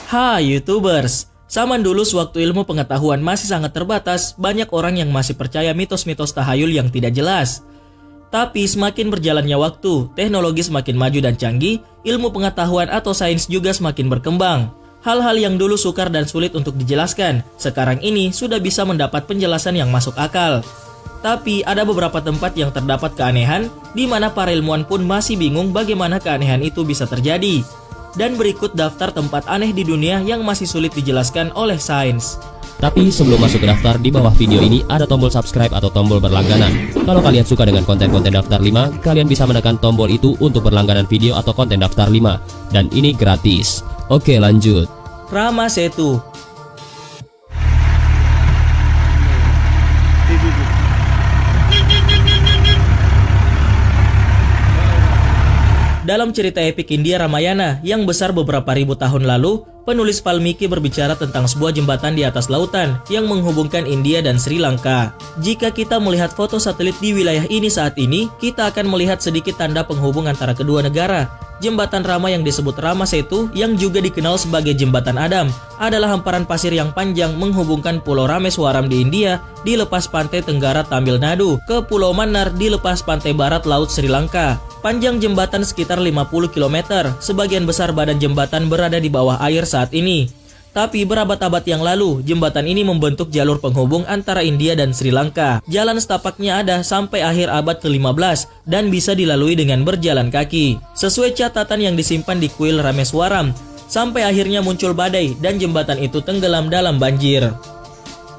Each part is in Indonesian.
Hai YouTubers, zaman dulu sewaktu ilmu pengetahuan masih sangat terbatas, banyak orang yang masih percaya mitos-mitos tahayul yang tidak jelas. Tapi semakin berjalannya waktu, teknologi semakin maju dan canggih, ilmu pengetahuan atau sains juga semakin berkembang. Hal-hal yang dulu sukar dan sulit untuk dijelaskan, sekarang ini sudah bisa mendapat penjelasan yang masuk akal. Tapi ada beberapa tempat yang terdapat keanehan, di mana para ilmuwan pun masih bingung bagaimana keanehan itu bisa terjadi. Dan berikut daftar tempat aneh di dunia yang masih sulit dijelaskan oleh sains. Tapi sebelum masuk ke daftar, di bawah video ini ada tombol subscribe atau tombol berlangganan. Kalau kalian suka dengan konten-konten daftar 5, kalian bisa menekan tombol itu untuk berlangganan video atau konten daftar 5. Dan ini gratis. Oke, lanjut. Rama Setu. Dalam cerita epik India Ramayana yang besar beberapa ribu tahun lalu, penulis Valmiki berbicara tentang sebuah jembatan di atas lautan yang menghubungkan India dan Sri Lanka. Jika kita melihat foto satelit di wilayah ini saat ini, kita akan melihat sedikit tanda penghubung antara kedua negara. Jembatan Rama yang disebut Rama Setu, yang juga dikenal sebagai Jembatan Adam, adalah hamparan pasir yang panjang menghubungkan Pulau Rameswaram di India di lepas pantai tenggara Tamil Nadu ke Pulau Mannar di lepas pantai barat Laut Sri Lanka. Panjang jembatan sekitar 50 km, sebagian besar badan jembatan berada di bawah air saat ini. Tapi berabad-abad yang lalu, jembatan ini membentuk jalur penghubung antara India dan Sri Lanka. Jalan setapaknya ada sampai akhir abad ke-15 dan bisa dilalui dengan berjalan kaki. Sesuai catatan yang disimpan di kuil Rameswaram, sampai akhirnya muncul badai dan jembatan itu tenggelam dalam banjir.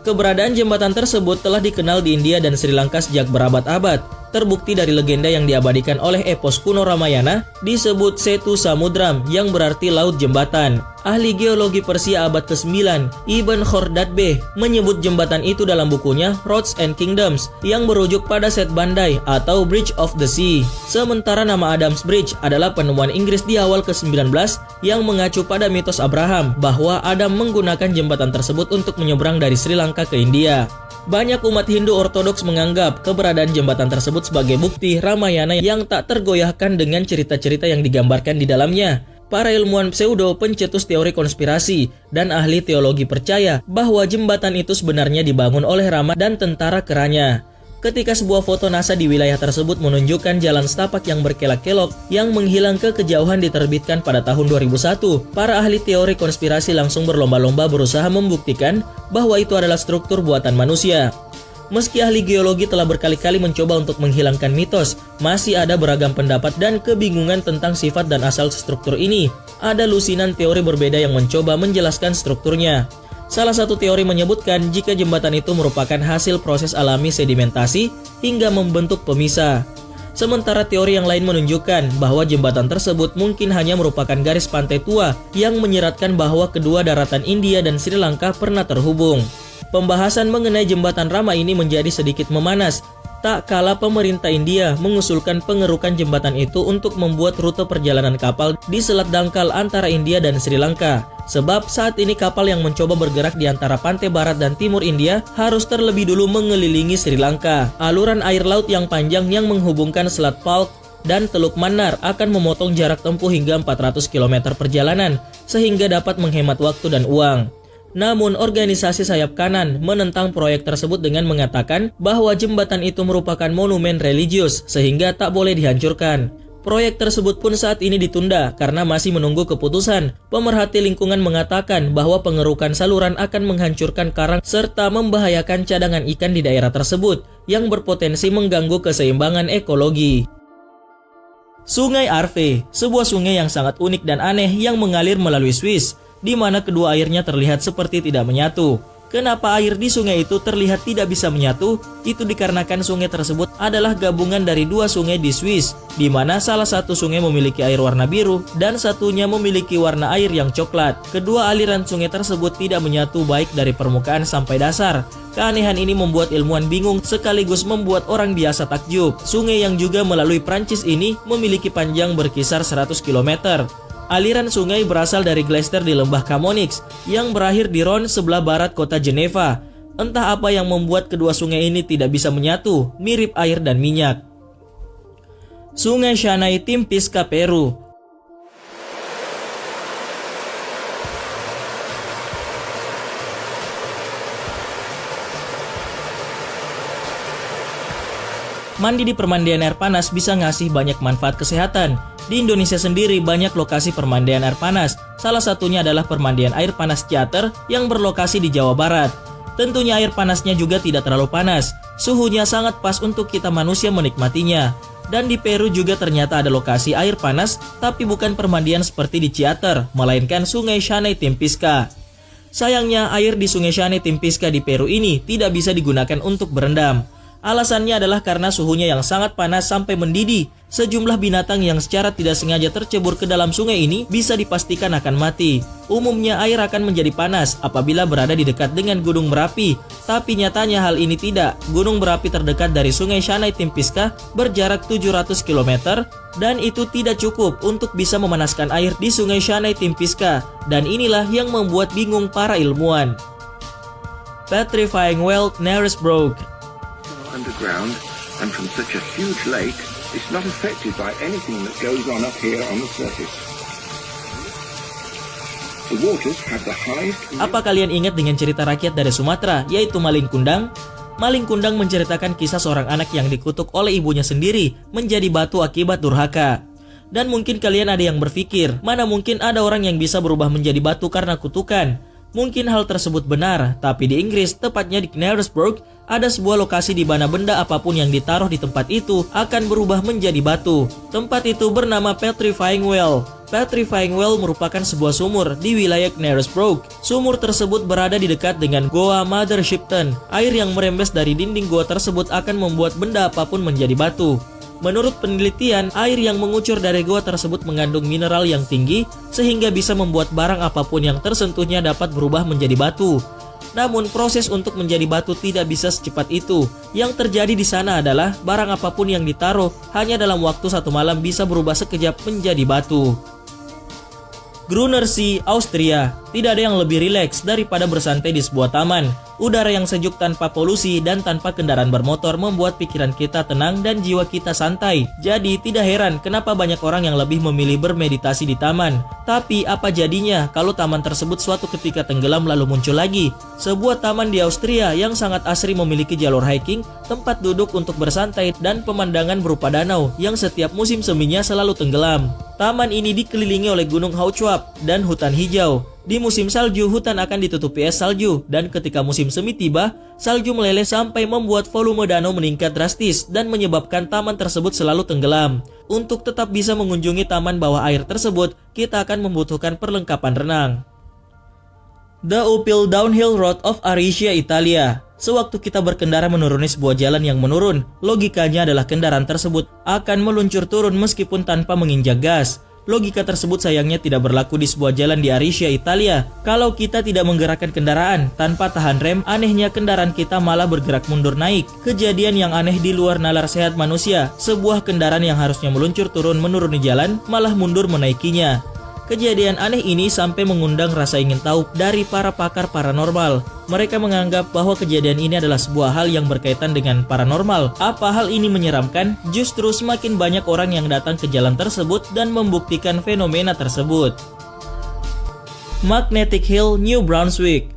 Keberadaan jembatan tersebut telah dikenal di India dan Sri Lanka sejak berabad-abad. Terbukti dari legenda yang diabadikan oleh epos kuno Ramayana, disebut Setu Samudram yang berarti laut jembatan. Ahli geologi Persia abad ke-9, Ibn Khordadbeh, menyebut jembatan itu dalam bukunya Roads and Kingdoms yang merujuk pada Set Bandai atau Bridge of the Sea. Sementara nama Adam's Bridge adalah penemuan Inggris di awal ke-19 yang mengacu pada mitos Abraham bahwa Adam menggunakan jembatan tersebut untuk menyeberang dari Sri Lanka ke India. Banyak umat Hindu Ortodoks menganggap keberadaan jembatan tersebut sebagai bukti Ramayana yang tak tergoyahkan dengan cerita-cerita yang digambarkan di dalamnya. Para ilmuwan pseudo, pencetus teori konspirasi, dan ahli teologi percaya bahwa jembatan itu sebenarnya dibangun oleh Rama dan tentara keranya. Ketika sebuah foto NASA di wilayah tersebut menunjukkan jalan setapak yang berkelok-kelok yang menghilang ke kejauhan diterbitkan pada tahun 2001, para ahli teori konspirasi langsung berlomba-lomba berusaha membuktikan bahwa itu adalah struktur buatan manusia. Meski ahli geologi telah berkali-kali mencoba untuk menghilangkan mitos, masih ada beragam pendapat dan kebingungan tentang sifat dan asal struktur ini. Ada lusinan teori berbeda yang mencoba menjelaskan strukturnya. Salah satu teori menyebutkan jika jembatan itu merupakan hasil proses alami sedimentasi hingga membentuk pemisah. Sementara teori yang lain menunjukkan bahwa jembatan tersebut mungkin hanya merupakan garis pantai tua yang menyeratkan bahwa kedua daratan India dan Sri Lanka pernah terhubung. Pembahasan mengenai jembatan Rama ini menjadi sedikit memanas, tak kala pemerintah India mengusulkan pengerukan jembatan itu untuk membuat rute perjalanan kapal di Selat Dangkal antara India dan Sri Lanka. Sebab saat ini kapal yang mencoba bergerak di antara pantai barat dan timur India harus terlebih dulu mengelilingi Sri Lanka. Aluran air laut yang panjang yang menghubungkan Selat Palk dan Teluk Mannar akan memotong jarak tempuh hingga 400 km perjalanan, sehingga dapat menghemat waktu dan uang. Namun organisasi sayap kanan menentang proyek tersebut dengan mengatakan bahwa jembatan itu merupakan monumen religius sehingga tak boleh dihancurkan. Proyek tersebut pun saat ini ditunda karena masih menunggu keputusan. Pemerhati lingkungan mengatakan bahwa pengerukan saluran akan menghancurkan karang serta membahayakan cadangan ikan di daerah tersebut yang berpotensi mengganggu keseimbangan ekologi. Sungai Arve, sebuah sungai yang sangat unik dan aneh yang mengalir melalui Swiss, di mana kedua airnya terlihat seperti tidak menyatu. Kenapa air di sungai itu terlihat tidak bisa menyatu? Itu dikarenakan sungai tersebut adalah gabungan dari dua sungai di Swiss, di mana salah satu sungai memiliki air warna biru dan satunya memiliki warna air yang coklat. Kedua aliran sungai tersebut tidak menyatu baik dari permukaan sampai dasar. Keanehan ini membuat ilmuwan bingung sekaligus membuat orang biasa takjub. Sungai yang juga melalui Prancis ini memiliki panjang berkisar 100 km. Aliran sungai berasal dari glacier di lembah Chamonix yang berakhir di Rhône sebelah barat kota Geneva. Entah apa yang membuat kedua sungai ini tidak bisa menyatu, mirip air dan minyak. Sungai Shanay Timpisca, Peru. Mandi di permandian air panas bisa ngasih banyak manfaat kesehatan. Di Indonesia sendiri banyak lokasi permandian air panas. Salah satunya adalah permandian air panas Ciater yang berlokasi di Jawa Barat. Tentunya air panasnya juga tidak terlalu panas. Suhunya sangat pas untuk kita manusia menikmatinya. Dan di Peru juga ternyata ada lokasi air panas, tapi bukan permandian seperti di Ciater, melainkan Sungai Shanay Timpisca. Sayangnya air di Sungai Shanay Timpisca di Peru ini tidak bisa digunakan untuk berendam. Alasannya adalah karena suhunya yang sangat panas sampai mendidih. Sejumlah binatang yang secara tidak sengaja tercebur ke dalam sungai ini bisa dipastikan akan mati. Umumnya air akan menjadi panas apabila berada di dekat dengan Gunung Merapi. Tapi nyatanya hal ini tidak. Gunung Merapi terdekat dari Sungai Shanay Timpisca berjarak 700 km dan itu tidak cukup untuk bisa memanaskan air di Sungai Shanay Timpisca. Dan inilah yang membuat bingung para ilmuwan. Petrifying well Naresbrug. Underground and from such a huge lake, it's not affected by anything that goes on up here on the surface. The waters have the highest... Apa kalian ingat dengan cerita rakyat dari Sumatera, yaitu Maling Kundang? Maling Kundang menceritakan kisah seorang anak yang dikutuk oleh ibunya sendiri menjadi batu akibat durhaka. Dan mungkin kalian ada yang berpikir, mana mungkin ada orang yang bisa berubah menjadi batu karena kutukan? Mungkin hal tersebut benar, tapi di Inggris, tepatnya di Knaresborough, ada sebuah lokasi di mana benda apapun yang ditaruh di tempat itu akan berubah menjadi batu. Tempat itu bernama Petrifying Well. Petrifying Well merupakan sebuah sumur di wilayah Knaresborough. Sumur tersebut berada di dekat dengan Goa Mother Shipton. Air yang merembes dari dinding goa tersebut akan membuat benda apapun menjadi batu. Menurut penelitian, air yang mengucur dari goa tersebut mengandung mineral yang tinggi sehingga bisa membuat barang apapun yang tersentuhnya dapat berubah menjadi batu. Namun proses untuk menjadi batu tidak bisa secepat itu. Yang terjadi di sana adalah barang apapun yang ditaruh hanya dalam waktu 1 malam bisa berubah sekejap menjadi batu. Grüner See, Austria. Tidak ada yang lebih rileks daripada bersantai di sebuah taman. Udara yang sejuk tanpa polusi dan tanpa kendaraan bermotor membuat pikiran kita tenang dan jiwa kita santai. Jadi tidak heran kenapa banyak orang yang lebih memilih bermeditasi di taman. Tapi apa jadinya kalau taman tersebut suatu ketika tenggelam lalu muncul lagi? Sebuah taman di Austria yang sangat asri memiliki jalur hiking, tempat duduk untuk bersantai dan pemandangan berupa danau yang setiap musim seminya selalu tenggelam. Taman ini dikelilingi oleh Gunung Hautschwab dan hutan hijau. Di musim salju, hutan akan ditutupi es salju, dan ketika musim semi tiba, salju meleleh sampai membuat volume danau meningkat drastis dan menyebabkan taman tersebut selalu tenggelam. Untuk tetap bisa mengunjungi taman bawah air tersebut, kita akan membutuhkan perlengkapan renang. The Uphill Downhill Road of Ariccia, Italia. Sewaktu kita berkendara menuruni sebuah jalan yang menurun, logikanya adalah kendaraan tersebut akan meluncur turun meskipun tanpa menginjak gas. Logika tersebut sayangnya tidak berlaku di sebuah jalan di Ariccia, Italia. Kalau kita tidak menggerakkan kendaraan tanpa tahan rem, anehnya kendaraan kita malah bergerak mundur naik. Kejadian yang aneh di luar nalar sehat manusia. Sebuah kendaraan yang harusnya meluncur turun menuruni jalan malah mundur menaikinya. Kejadian aneh ini sampai mengundang rasa ingin tahu dari para pakar paranormal. Mereka menganggap bahwa kejadian ini adalah sebuah hal yang berkaitan dengan paranormal. Apa hal ini menyeramkan? Justru semakin banyak orang yang datang ke jalan tersebut dan membuktikan fenomena tersebut. Magnetic Hill, New Brunswick.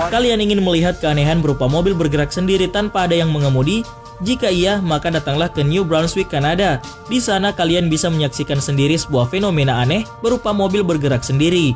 Kalian ingin melihat keanehan berupa mobil bergerak sendiri tanpa ada yang mengemudi? Jika iya, maka datanglah ke New Brunswick, Kanada. Di sana kalian bisa menyaksikan sendiri sebuah fenomena aneh berupa mobil bergerak sendiri.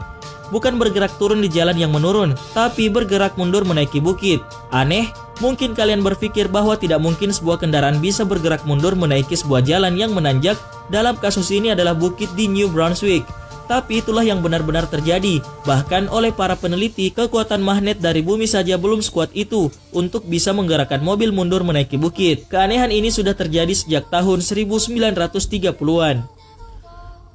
Bukan bergerak turun di jalan yang menurun, tapi bergerak mundur menaiki bukit. Aneh? Mungkin kalian berpikir bahwa tidak mungkin sebuah kendaraan bisa bergerak mundur menaiki sebuah jalan yang menanjak. Dalam kasus ini adalah bukit di New Brunswick. Tapi itulah yang benar-benar terjadi. Bahkan oleh para peneliti, kekuatan magnet dari bumi saja belum sekuat itu untuk bisa menggerakkan mobil mundur menaiki bukit. Keanehan ini sudah terjadi sejak tahun 1930-an.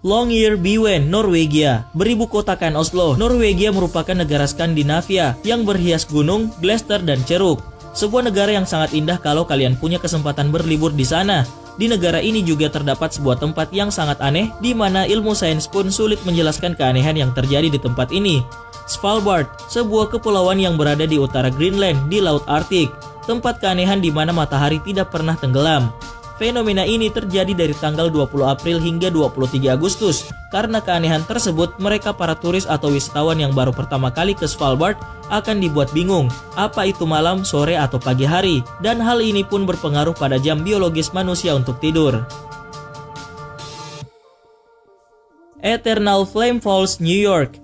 Longyearbyen, Norwegia. Beribu kotakan Oslo, Norwegia merupakan negara Skandinavia yang berhias gunung, glester, dan ceruk. Sebuah negara yang sangat indah kalau kalian punya kesempatan berlibur di sana. Di negara ini juga terdapat sebuah tempat yang sangat aneh di mana ilmu sains pun sulit menjelaskan keanehan yang terjadi di tempat ini. Svalbard, sebuah kepulauan yang berada di utara Greenland di Laut Arktik. Tempat keanehan di mana matahari tidak pernah tenggelam. Fenomena ini terjadi dari tanggal 20 April hingga 23 Agustus. Karena keanehan tersebut, mereka para turis atau wisatawan yang baru pertama kali ke Svalbard akan dibuat bingung apa itu malam, sore, atau pagi hari. Dan hal ini pun berpengaruh pada jam biologis manusia untuk tidur. Eternal Flame Falls, New York.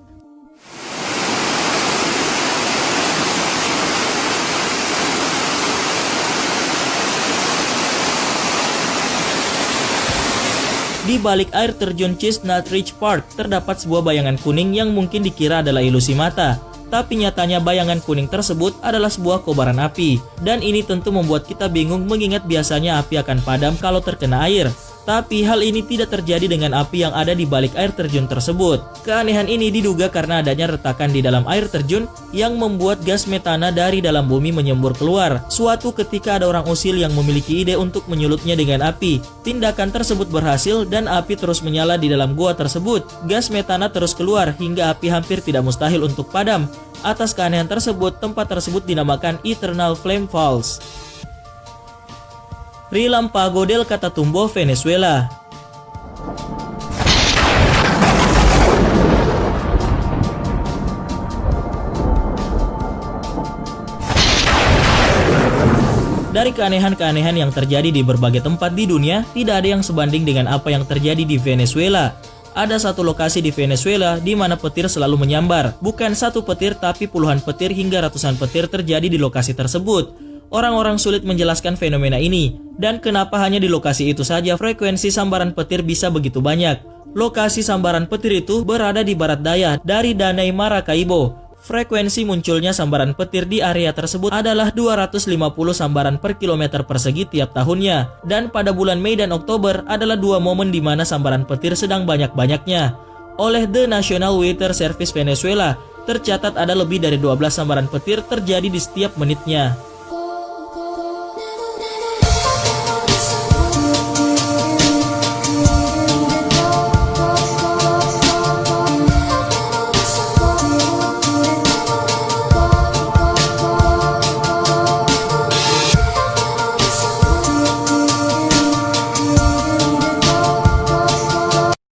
Di balik air terjun Chestnut Ridge Park, terdapat sebuah bayangan kuning yang mungkin dikira adalah ilusi mata. Tapi nyatanya bayangan kuning tersebut adalah sebuah kobaran api. Dan ini tentu membuat kita bingung mengingat biasanya api akan padam kalau terkena air. Tapi hal ini tidak terjadi dengan api yang ada di balik air terjun tersebut. Keanehan ini diduga karena adanya retakan di dalam air terjun yang membuat gas metana dari dalam bumi menyembur keluar. Suatu ketika ada orang usil yang memiliki ide untuk menyulutnya dengan api. Tindakan tersebut berhasil dan api terus menyala di dalam gua tersebut. Gas metana terus keluar hingga api hampir tidak mustahil untuk padam. Atas keanehan tersebut, tempat tersebut dinamakan Eternal Flame Falls. Relampago del Catatumbo, Venezuela. Dari keanehan-keanehan yang terjadi di berbagai tempat di dunia, tidak ada yang sebanding dengan apa yang terjadi di Venezuela. Ada satu lokasi di Venezuela di mana petir selalu menyambar. Bukan satu petir tapi puluhan petir hingga ratusan petir terjadi di lokasi tersebut. Orang-orang sulit menjelaskan fenomena ini, dan kenapa hanya di lokasi itu saja frekuensi sambaran petir bisa begitu banyak. Lokasi sambaran petir itu berada di barat daya dari Danai Maracaibo. Frekuensi munculnya sambaran petir di area tersebut adalah 250 sambaran per kilometer persegi tiap tahunnya. Dan pada bulan Mei dan Oktober adalah dua momen di mana sambaran petir sedang banyak-banyaknya. Oleh The National Weather Service Venezuela, tercatat ada lebih dari 12 sambaran petir terjadi di setiap menitnya.